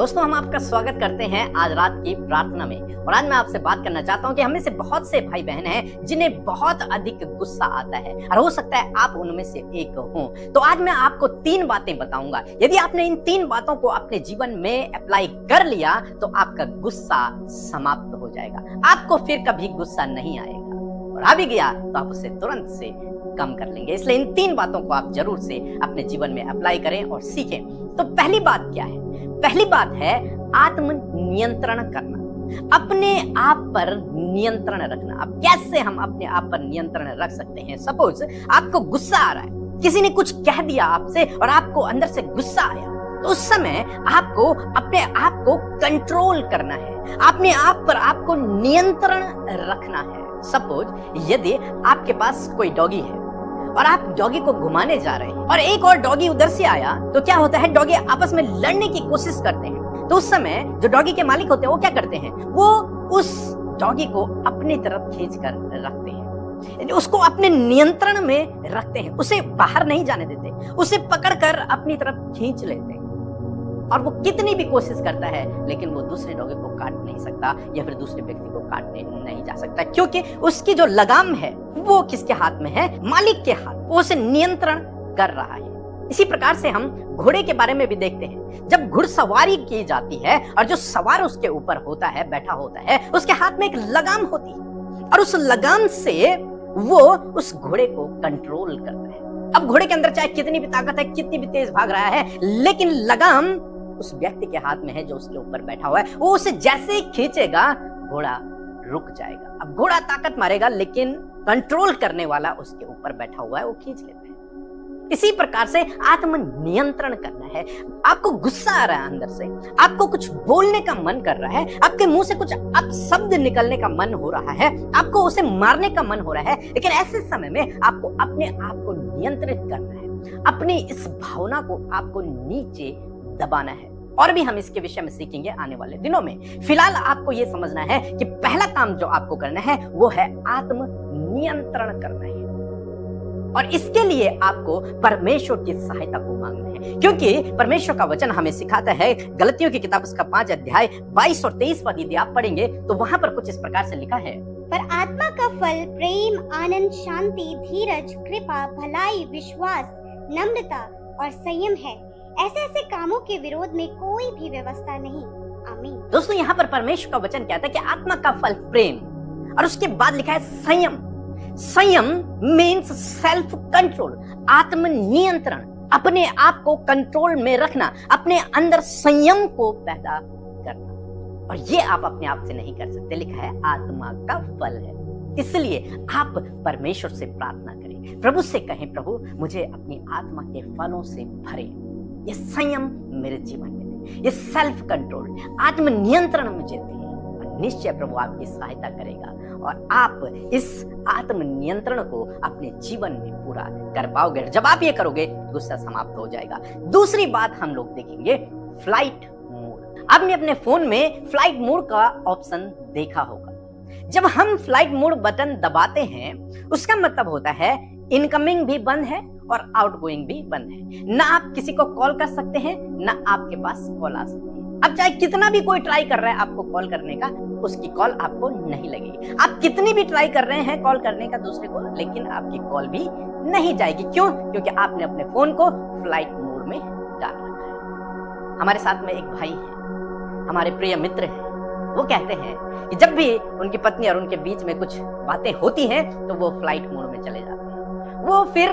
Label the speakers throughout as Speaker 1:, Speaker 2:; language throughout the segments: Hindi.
Speaker 1: दोस्तों, हम आपका स्वागत करते हैं आज रात की प्रार्थना में। और आज मैं आपसे बात करना चाहता हूं कि हम में से बहुत से भाई बहन हैं जिन्हें बहुत अधिक गुस्सा आता है और हो सकता है आप उनमें से एक हो। तो आज मैं आपको 3 बातें बताऊंगा। यदि आपने इन 3 बातों को अपने जीवन में अप्लाई कर लिया तो आपका गुस्सा समाप्त हो जाएगा, आपको फिर कभी गुस्सा नहीं आएगा, और आ भी गया तो आप उसे तुरंत से कम कर लेंगे। इसलिए इन 3 बातों को आप जरूर से अपने जीवन में अप्लाई करें और सीखें। तो पहली बात क्या है? पहली बात है आत्म नियंत्रण करना, अपने आप पर नियंत्रण रखना। अब कैसे हम अपने आप पर नियंत्रण रख सकते हैं? सपोज आपको गुस्सा आ रहा है, किसी ने कुछ कह दिया आपसे और आपको अंदर से गुस्सा आया, तो उस समय आपको अपने आप को कंट्रोल करना है, अपने आप पर आपको नियंत्रण रखना है। सपोज यदि आपके पास कोई डॉगी है और आप डॉगी को घुमाने जा रहे हैं और एक और डॉगी उधर से आया, तो क्या होता है, डॉगी आपस में लड़ने की कोशिश करते हैं। तो उस समय जो डॉगी के मालिक होते हैं वो क्या करते हैं, वो उस डॉगी को अपनी तरफ खींच कर रखते हैं, उसको अपने नियंत्रण में रखते हैं, उसे बाहर नहीं जाने देते, उसे पकड़कर अपनी तरफ खींच लेते हैं। और वो कितनी भी कोशिश करता है लेकिन वो दूसरे डॉगी को काट नहीं सकता या फिर दूसरे व्यक्ति को काटने नहीं जा सकता, क्योंकि उसकी जो लगाम है वो किसके हाथ में है? मालिक के हाथ। वो उसे नियंत्रण कर रहा है। इसी प्रकार से हम घोड़े के बारे में भी देखते हैं। जब घुड़सवारी की जाती है और जो सवार उसके ऊपर होता है, बैठा होता है, उसके हाथ में एक लगाम होती है और उस लगाम से वो उस घोड़े को कंट्रोल करता है। अब घोड़े के अंदर चाहे कितनी भी ताकत है, कितनी भी तेज भाग रहा है, लेकिन लगाम उस व्यक्ति के हाथ में है जो उसके ऊपर बैठा हुआ है। वो उसे जैसे ही खींचेगा घोड़ा रुक जाएगा। अब घोड़ा ताकत मारेगा लेकिन कंट्रोल करने वाला उसके ऊपर बैठा हुआ है, वो खींच लेता है। इसी प्रकार से आत्म नियंत्रण करना है। आपको गुस्सा आ रहा है अंदर से, आपको कुछ बोलने का मन कर रहा है, आपके मुंह से कुछ अपशब्द निकलने का मन हो रहा है, आपको उसे मारने का मन हो रहा है, लेकिन ऐसे समय में आपको अपने आप को नियंत्रित करना है, अपनी इस भावना को आपको नीचे दबाना है। और भी हम इसके विषय में सीखेंगे आने वाले दिनों में। फिलहाल आपको यह समझना है कि पहला काम जो आपको करना है वो है आत्म नियंत्रण करना है, और इसके लिए आपको परमेश्वर की सहायता को मांगना है, क्योंकि परमेश्वर का वचन हमें सिखाता है। गलतियों की किताब उसका 5 अध्याय 22 और 23 पद यदि आप पढ़ेंगे तो वहां पर कुछ इस प्रकार से लिखा है,
Speaker 2: पर आत्मा का फल प्रेम, आनंद, शांति, धीरज, कृपा, भलाई, विश्वास, नम्रता और संयम है। ऐसे कामों के विरोध में कोई भी व्यवस्था नहीं। आमीन।
Speaker 1: दोस्तों, यहाँ पर परमेश्वर का वचन कहता है कि आत्मा का फल प्रेम, और उसके बाद लिखा है संयम। संयम मीन्स सेल्फ कंट्रोल, आत्म नियंत्रण, अपने आप को कंट्रोल में रखना, अपने अंदर संयम को पैदा करना। और ये आप अपने आप से नहीं कर सकते, लिखा है आत्मा का फल है। इसलिए आप परमेश्वर से प्रार्थना करें, प्रभु से कहें, प्रभु मुझे अपनी आत्मा के फलों से भरे, ये संयम मेरे जीवन में दे, ये सेल्फ कंट्रोल, आत्म नियंत्रण मुझे दे। निश्चय प्रभु आपकी सहायता करेगा और आप इस आत्म नियंत्रण को अपने जीवन में पूरा कर पाओगे। जब आप ये करोगे गुस्सा समाप्त हो जाएगा। दूसरी बात हम लोग देखेंगे, फ्लाइट मोड। आपने अपने फोन में फ्लाइट मोड का ऑप्शन देखा होगा। जब हम फ्लाइट मोड बटन दबाते हैं उसका मतलब होता है इनकमिंग भी बंद है और आउटगोइंग भी बंद है। ना आप किसी को कॉल कर सकते हैं, ना आपके पास कॉल आ सकती है। अब चाहे कितना भी कोई ट्राई कर रहा है आपको कॉल करने का, उसकी कॉल आपको नहीं लगेगी। आप कितनी भी ट्राई कर रहे हैं कॉल करने का दूसरे को, लेकिन आपकी कॉल भी नहीं जाएगी। क्यों? क्योंकि आपने अपने फोन को फ्लाइट मोड में डाल रखा है। हमारे साथ में एक भाई है, हमारे प्रिय मित्र हैं, वो कहते हैं कि जब भी उनकी पत्नी और उनके बीच में कुछ बातें होती हैं तो वो फ्लाइट मोड में चले जाते हैं। वो फिर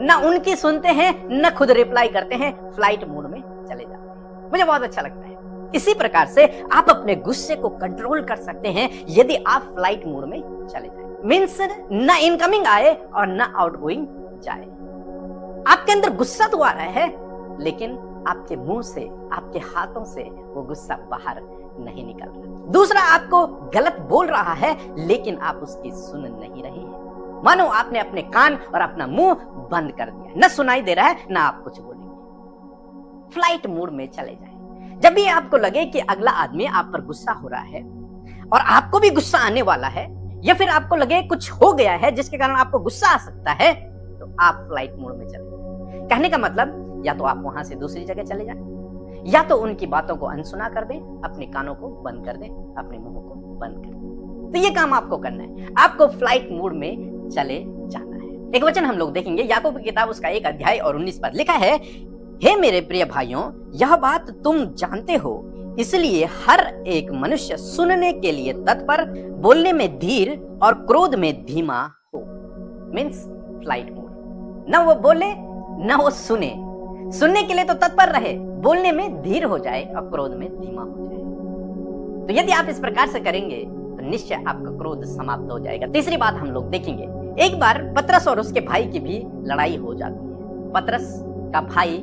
Speaker 1: ना उनकी सुनते हैं न खुद रिप्लाई करते हैं, फ्लाइट मोड में चले जाते हैं। मुझे बहुत अच्छा लगता है। इसी प्रकार से आप अपने गुस्से को कंट्रोल कर सकते हैं यदि आप फ्लाइट मोड में चले जाएं। मींस ना इनकमिंग आए और ना आउटगोइंग जाए। आपके अंदर गुस्सा तो आ रहा है लेकिन आपके मुंह से, आपके हाथों से वो गुस्सा बाहर नहीं निकल रहा। दूसरा आपको गलत बोल रहा है लेकिन आप उसकी सुन नहीं रहे हैं। मानो आपने अपने कान और अपना मुंह बंद कर दिया, न सुनाई दे रहा है ना आप कुछ बोलेंगे। फ्लाइट मोड में चले जाएं। जब भी आपको लगे कि अगला आदमी आप पर गुस्सा हो रहा है और आपको भी गुस्सा आने वाला है, या फिर आपको लगे कुछ हो गया है जिसके कारण आपको गुस्सा आ सकता है, तो आप फ्लाइट मोड में चले जाएं। कहने का मतलब या तो आप वहां से दूसरी जगह चले जाएं, या तो उनकी बातों को अनसुना कर दें, अपने कानों को बंद कर दें, अपने मुंह को बंद कर दें। तो ये काम आपको करना है, आपको फ्लाइट मोड में चले जाना है। एक वचन हम लोग देखेंगे, याकूब की किताब उसका 1 अध्याय और 19 पद लिखा है, हे मेरे प्रिय भाइयों, यह बात तुम जानते हो, इसलिए हर एक मनुष्य सुनने के लिए तत्पर, बोलने में धीर और क्रोध में धीमा हो। मीन्स फ्लाइट मोड, न वो बोले न वो सुने, सुनने के लिए तो तत्पर रहे, बोलने में धीर हो जाए और क्रोध में धीमा हो जाए। तो यदि आप इस प्रकार से करेंगे तो निश्चय आपका क्रोध समाप्त हो जाएगा। तीसरी बात हम लोग देखेंगे, एक बार पतरस और उसके भाई की भी लड़ाई हो जाती है। पतरस का भाई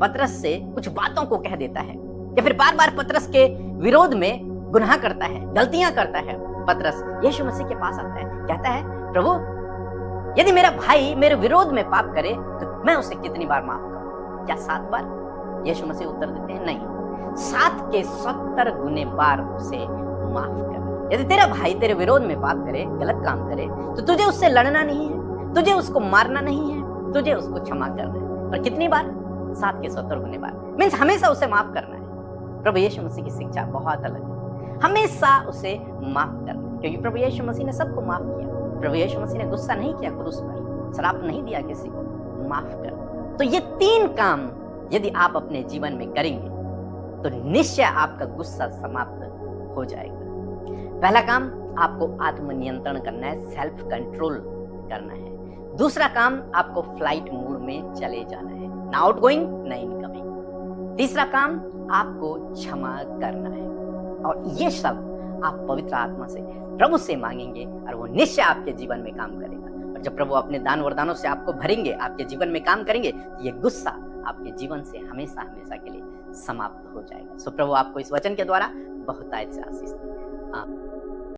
Speaker 1: पतरस से कुछ बातों को कह देता है या फिर बार बार पतरस के विरोध में गुनाह करता है, गलतियां करता है। पतरस यीशु मसीह के पास आता है, कहता है, प्रभु यदि मेरा भाई मेरे विरोध में पाप करे तो मैं उसे कितनी बार माफ करूं? क्या 7 बार? यीशु मसीह उत्तर देते हैं, नहीं, 7 के 70 गुने बार उसे माफ कर। यदि तेरा भाई तेरे विरोध में पाप करे, गलत काम करे, तो तुझे उससे लड़ना नहीं है, तुझे उसको मारना नहीं है, तुझे उसको क्षमा करना है। पर कितनी बार? 7 के 70 गुने बार। मीन्स हमेशा उसे माफ करना है। प्रभु यीशु मसीह की शिक्षा बहुत अलग है, हमेशा उसे माफ करना है, क्योंकि प्रभु यीशु मसीह ने सबको माफ किया। प्रभु यीशु मसीह ने गुस्सा नहीं किया क्रूस पर, श्राप नहीं दिया किसी को, माफ कर। तो ये 3 काम यदि आप अपने जीवन में करेंगे तो निश्चय आपका गुस्सा समाप्त हो जाएगा। पहला काम, आपको आत्मनियंत्रण करना है, सेल्फ कंट्रोल करना है। दूसरा काम, आपको फ्लाइट मोड में चले जाना है, ना आउटगोइंग ना इनकमिंग। तीसरा काम, आपको क्षमा करना है। और ये सब आप पवित्र आत्मा से, प्रभु से मांगेंगे और वो निश्चय आपके जीवन में काम करेगा। और जब प्रभु अपने दान वरदानों से आपको भरेंगे, आपके जीवन में काम करेंगे, तो ये गुस्सा आपके जीवन से हमेशा हमेशा के लिए समाप्त हो जाएगा। सो प्रभु आपको इस वचन के द्वारा बहुतायत से आशीष दे।